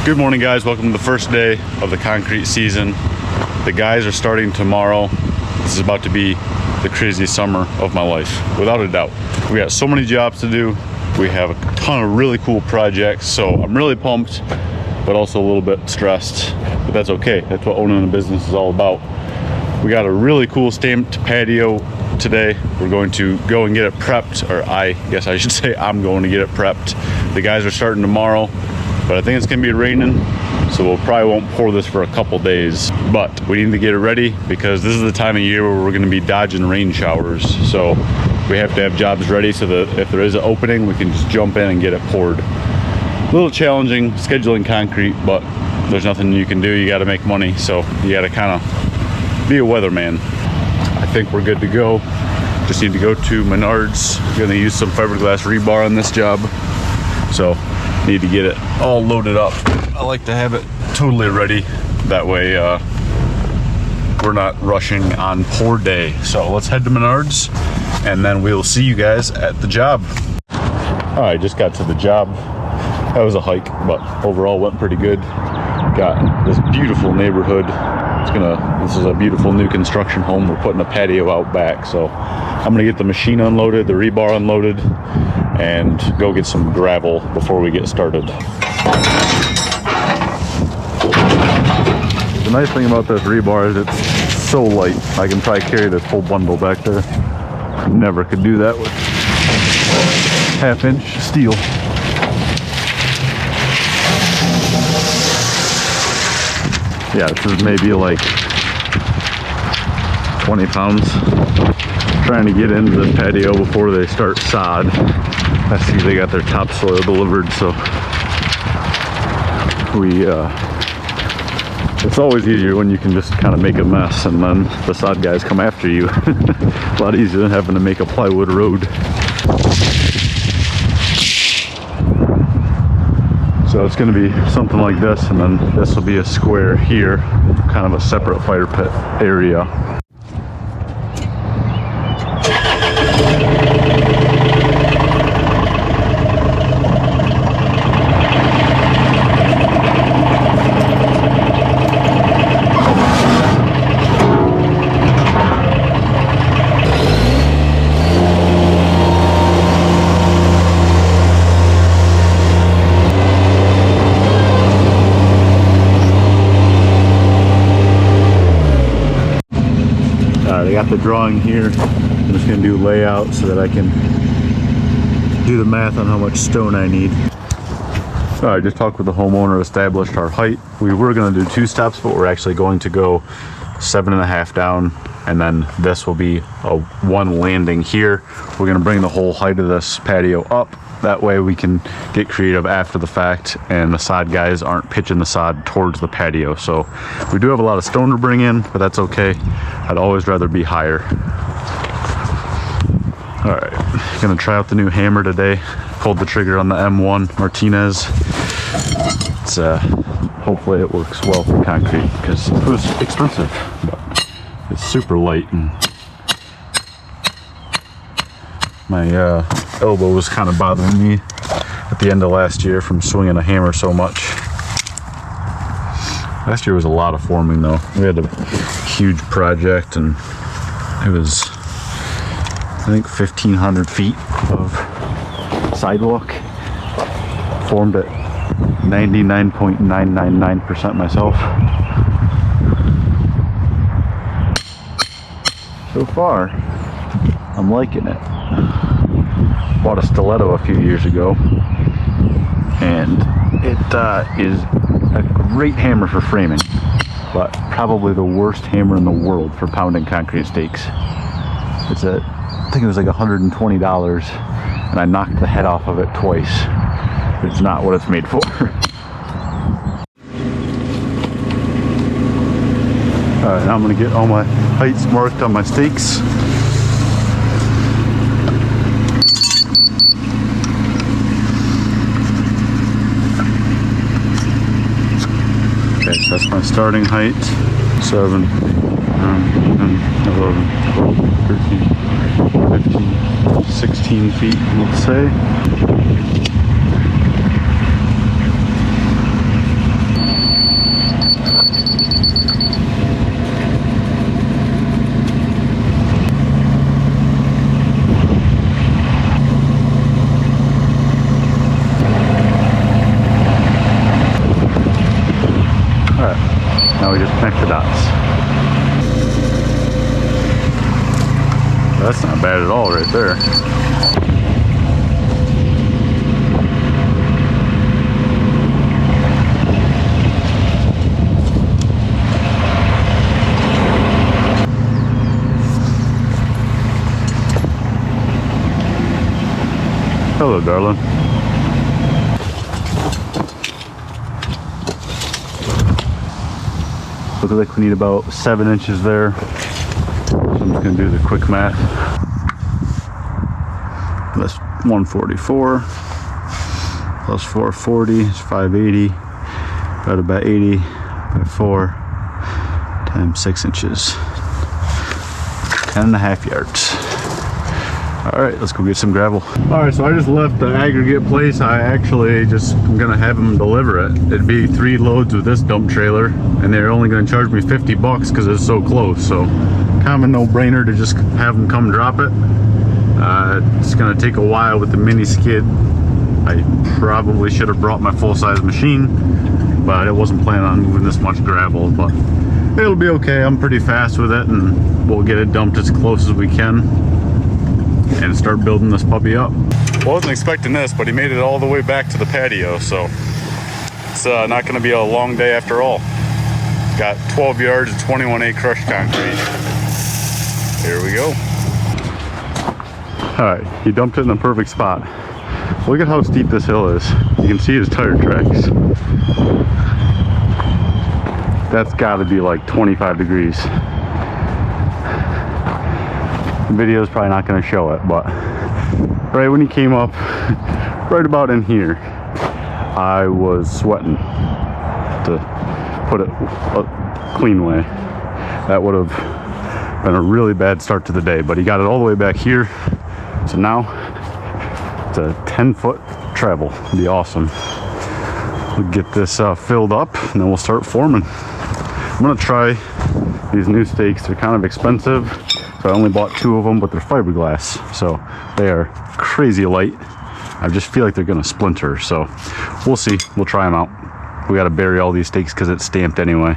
Good morning, guys. Welcome to the first day of the concrete season. The guys are starting tomorrow. This is about to be the craziest summer of my life, without a doubt. We got so many jobs to do. We have a ton of really cool projects, so I'm really pumped, but also a little bit stressed, but that's okay. That's what owning a business is all about. We got a really cool stamped patio today. We're going to go and get it prepped, or I guess I should say I'm going to get it prepped. The guys are starting tomorrow, but I think it's gonna be raining, so we'll probably won't pour this for a couple days, but we need to get it ready because this is the time of year where we're gonna be dodging rain showers. So we have to have jobs ready so that if there is an opening, we can just jump in and get it poured. A little challenging scheduling concrete, but there's nothing you can do. You gotta make money, so you gotta kind of be a weatherman. I think we're good to go. Just need to go to Menards. We're gonna use some fiberglass rebar on this job, so need to get it all loaded up. I like to have it totally ready. That way we're not rushing on pour day. So let's head to Menards and then we'll see you guys at the job. All right, just got to the job. That was a hike, but overall went pretty good. Got this beautiful neighborhood. This is a beautiful new construction home. We're putting a patio out back. So I'm gonna get the machine unloaded, the rebar unloaded, and go get some gravel before we get started. The nice thing about this rebar is it's so light. I can probably carry this whole bundle back there. Never could do that with half-inch steel. Yeah, this is maybe like 20 pounds. Trying to get into this patio before they start sod. I see they got their topsoil delivered, so it's always easier when you can just kind of make a mess and then the sod guys come after you. A lot easier than having to make a plywood road. So it's going to be something like this, and then this will be a square here, kind of a separate fire pit area. I got the drawing here. I'm just going to do layout so that I can do the math on how much stone I need. I just talked with the homeowner, established our height. We were going to do 2 steps, but we're actually going to go 7.5 down, and then this will be a 1 landing here. We're going to bring the whole height of this patio up. That way we can get creative after the fact, and the sod guys aren't pitching the sod towards the patio. So we do have a lot of stone to bring in, but that's okay. I'd always rather be higher. All right, gonna try out the new hammer today. Pulled the trigger on the M1 Martinez. It's hopefully it works well for concrete because it was expensive, but it's super light, and my elbow was kind of bothering me at the end of last year from swinging a hammer so much. Last year was a lot of forming though. We had a huge project, and it was, I think, 1,500 feet of sidewalk. Formed at 99.999% myself. So far, I'm liking it. Bought a stiletto a few years ago, and it is a great hammer for framing, but probably the worst hammer in the world for pounding concrete stakes. I think it was like $120, and I knocked the head off of it twice. It's not what it's made for. Alright, now I'm going to get all my heights marked on my stakes. Okay, so that's my starting height. 7, 9, 10, 11, 12, 13, 15, 16 feet, let's say. we just connect the dots. That's not bad at all right there. Hello, darling. Looks like we need about 7 inches there. So I'm just gonna do the quick math. That's 144 plus 440 is 580. Divided by 80 by 4 times 6 inches. 10.5 yards. All right, let's go get some gravel. All right, so I just left the aggregate place. I'm gonna have them deliver it. It'd be 3 loads with this dump trailer, and they're only gonna charge me 50 bucks because it's so close. So kind of a no-brainer to just have them come drop it. It's gonna take a while with the mini skid. I probably should have brought my full-size machine, but I wasn't planning on moving this much gravel, but it'll be okay. I'm pretty fast with it, and we'll get it dumped as close as we can and start building this puppy up. Wasn't expecting this, but he made it all the way back to the patio, so it's not going to be a long day after all. Got 12 yards of 21/8 crushed concrete. Here we go. All right, he dumped it in the perfect spot. Look at how steep this hill is. You can see his tire tracks. That's got to be like 25 degrees. The video is probably not going to show it, but right when he came up, right about in here, I was sweating, to put it a clean way. That would have been a really bad start to the day, but he got it all the way back here. So now it's a 10-foot travel. It'll be awesome. We'll get this filled up, and then we'll start forming. I'm gonna try these new stakes. They're kind of expensive, so I only bought 2 of them, but they're fiberglass, so they are crazy light. I just feel like they're gonna splinter, so we'll see. We'll try them out. We gotta bury all these stakes because it's stamped anyway.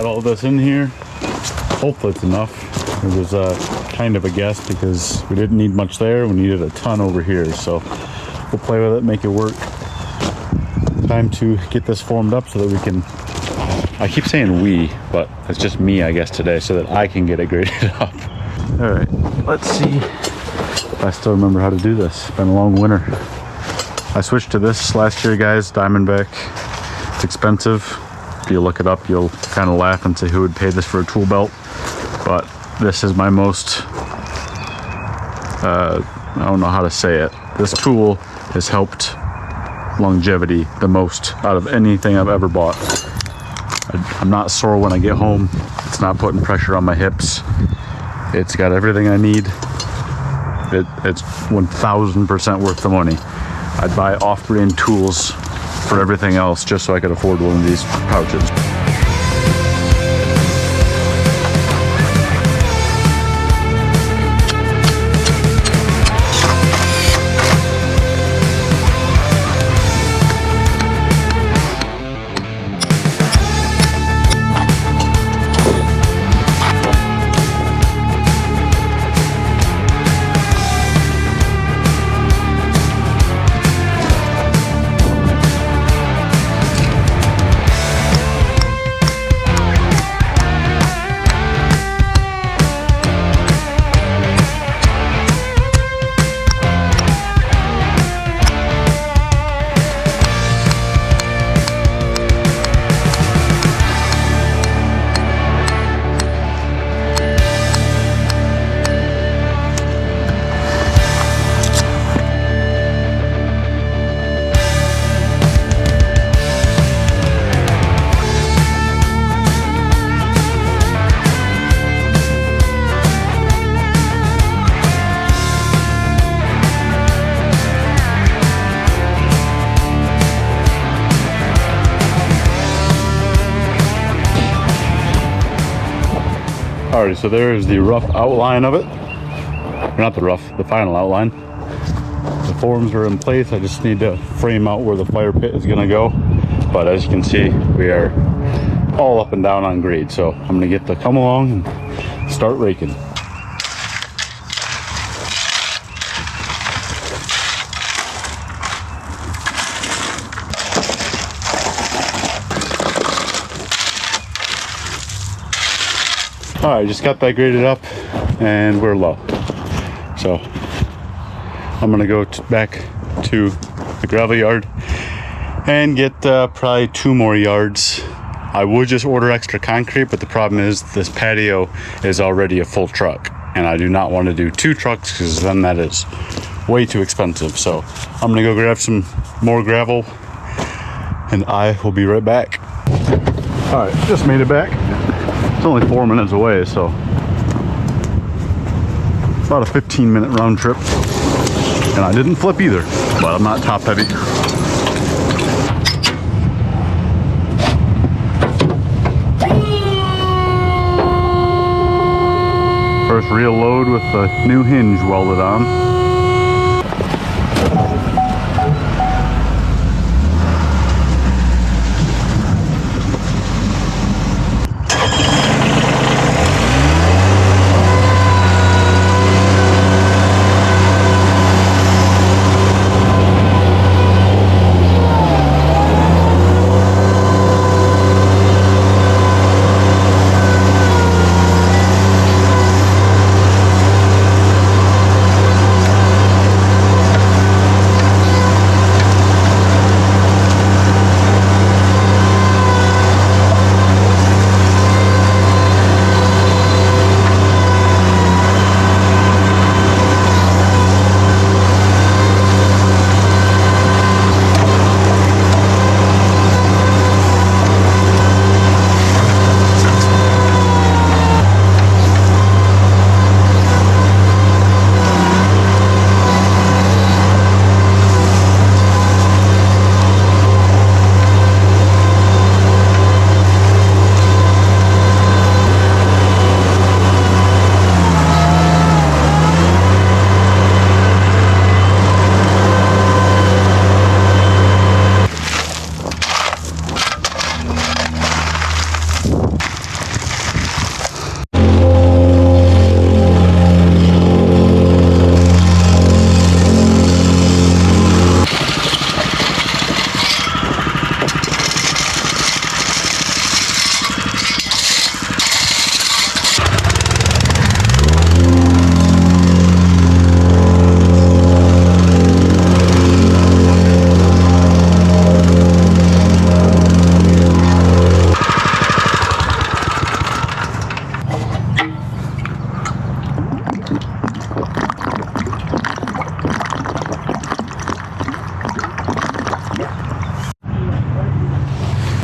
All this in here. Hopefully it's enough. It was kind of a guess because we didn't need much there. We needed a ton over here, so we'll play with it, make it work. Time to get this formed up so that we can, I keep saying we, but it's just me I guess today, so that I can get it graded up. All right, let's see if I still remember how to do this. It's been a long winter. I switched to this last year, guys, Diamondback. It's expensive. If you look it up, you'll kind of laugh and say who would pay this for a tool belt, but this is my most, I don't know how to say it. This tool has helped longevity the most out of anything I've ever bought. I'm not sore when I get home. It's not putting pressure on my hips. It's got everything I need. It's 1000% worth the money. I'd buy off-brand tools for everything else just so I could afford one of these pouches. Alrighty, so there is the rough outline of it. Or not the rough, the final outline. The forms are in place. I just need to frame out where the fire pit is gonna go. But as you can see, we are all up and down on grade. So I'm gonna get the come along and start raking. All right, just got that graded up and we're low. So I'm gonna go back to the gravel yard and get probably 2 more yards. I would just order extra concrete, but the problem is this patio is already a full truck and I do not want to do 2 trucks because then that is way too expensive. So I'm gonna go grab some more gravel and I will be right back. All right, just made it back. It's only 4 minutes away, so about a 15-minute round trip. And I didn't flip either, but I'm not top heavy. First real load with the new hinge welded on.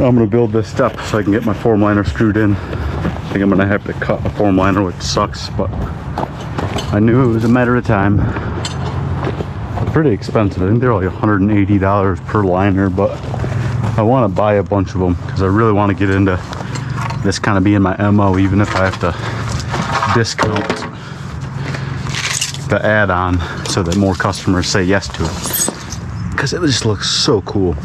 I'm gonna build this step so I can get my form liner screwed in. I think I'm gonna have to cut a form liner, which sucks, but I knew it was a matter of time. Pretty expensive. I think they're like $180 per liner, but I want to buy a bunch of them because I really want to get into this kind of being my MO, even if I have to discount the add-on so that more customers say yes to it, because it just looks so cool.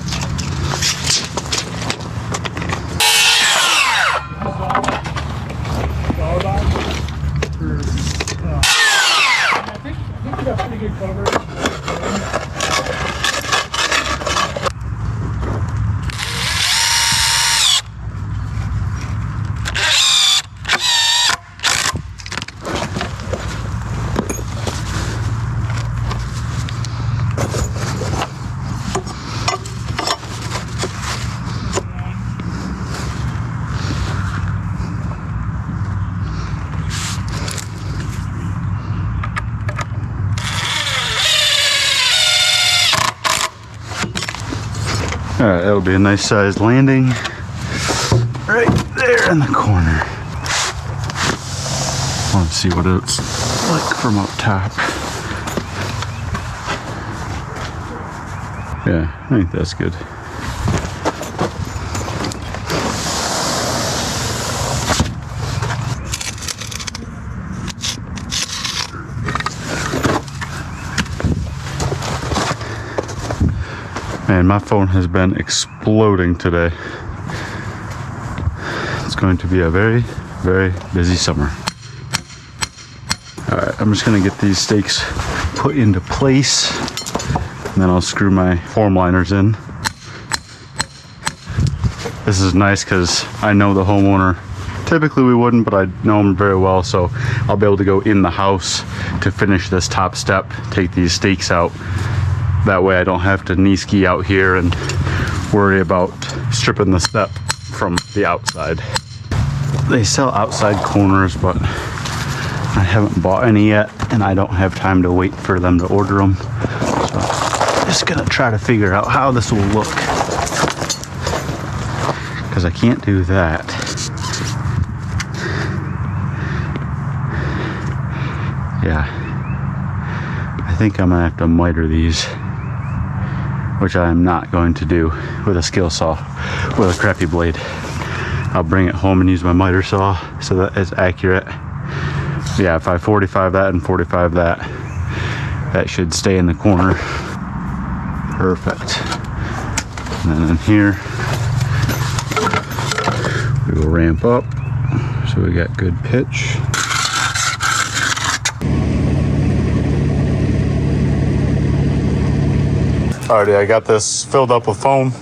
All right, that'll be a nice sized landing right there in the corner. Let's see what it's like from up top. Yeah, I think that's good. Man, my phone has been exploding today. It's going to be a very, very busy summer. All right, I'm just gonna get these stakes put into place, and then I'll screw my form liners in. This is nice because I know the homeowner. Typically we wouldn't, but I know him very well, so I'll be able to go in the house to finish this top step, take these stakes out. That way I don't have to knee ski out here and worry about stripping the step from the outside. They sell outside corners, but I haven't bought any yet, and I don't have time to wait for them to order them. So I'm just gonna try to figure out how this will look, because I can't do that. Yeah, I think I'm gonna have to miter these, which I am not going to do with a skill saw, with a crappy blade. I'll bring it home and use my miter saw so that it's accurate. Yeah, if I 45 that and 45 that, that should stay in the corner. Perfect. And then in here, we will ramp up so we got good pitch. Alrighty, I got this filled up with foam.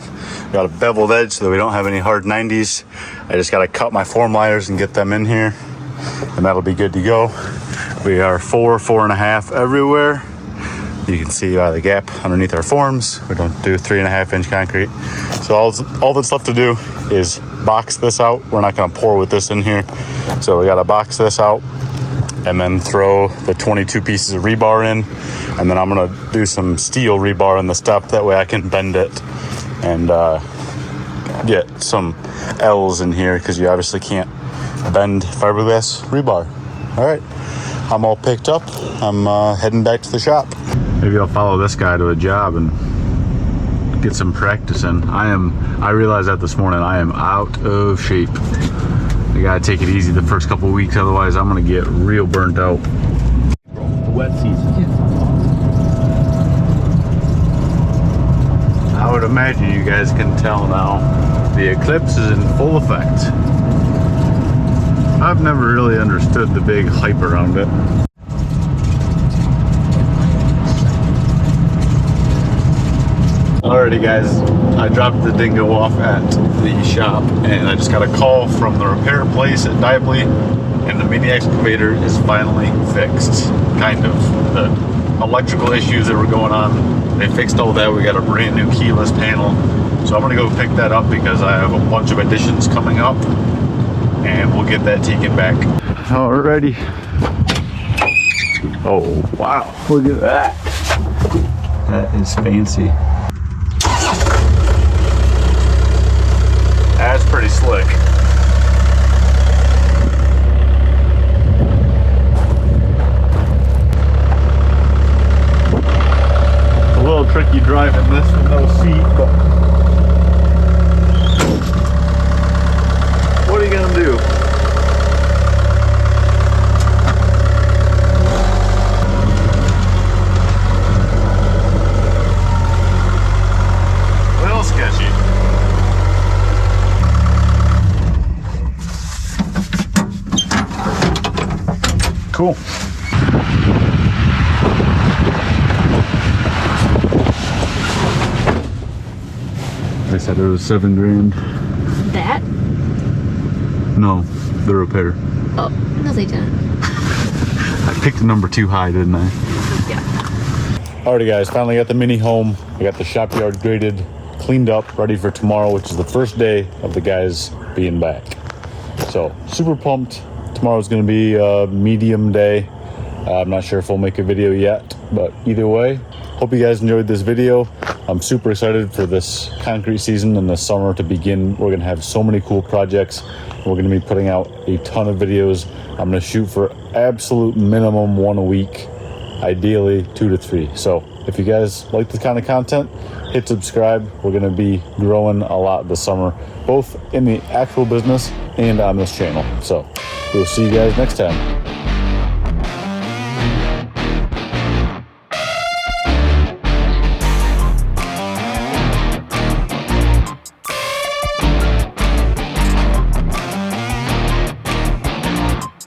Got a beveled edge so that we don't have any hard 90s. I just gotta cut my form liners and get them in here, and that'll be good to go. We are 4.5 everywhere. You can see the gap underneath our forms. We don't do 3.5 inch concrete. So all that's left to do is box this out. We're not gonna pour with this in here. So we gotta box this out and then throw the 22 pieces of rebar in. And then I'm gonna do some steel rebar in the step. That way I can bend it and get some L's in here, because you obviously can't bend fiberglass rebar. All right, I'm all picked up. I'm heading back to the shop. Maybe I'll follow this guy to a job and get some practice in. I realized that this morning. I am out of shape. I gotta take it easy the first couple of weeks, otherwise I'm gonna get real burnt out. Wet season. I would imagine you guys can tell now the eclipse is in full effect. I've never really understood the big hype around it. Alrighty guys, I dropped the dingo off at the shop, and I just got a call from the repair place at Dibley, and the mini excavator is finally fixed. Kind of. The electrical issues that were going on, they fixed all that. We got a brand new keyless panel. So I'm gonna go pick that up because I have a bunch of additions coming up, and we'll get that taken back. Alrighty. Oh wow, look at that. That is fancy. That's pretty slick. A little tricky driving this with no seat, but what are you gonna do? A little sketchy. Cool. They said it was $7 grand. That? No, the repair. Oh, no they didn't. I picked the number too high, didn't I? Yeah. Alrighty guys, finally got the mini home. I got the shop yard graded, cleaned up, ready for tomorrow, which is the first day of the guys being back. So, super pumped. Tomorrow's gonna be a medium day. I'm not sure if we'll make a video yet, but either way, hope you guys enjoyed this video. I'm super excited for this concrete season and the summer to begin. We're gonna have so many cool projects. We're gonna be putting out a ton of videos. I'm gonna shoot for absolute minimum 1 a week, ideally 2 to 3. So if you guys like this kind of content, hit subscribe. We're gonna be growing a lot this summer, both in the actual business and on this channel. So we'll see you guys next time.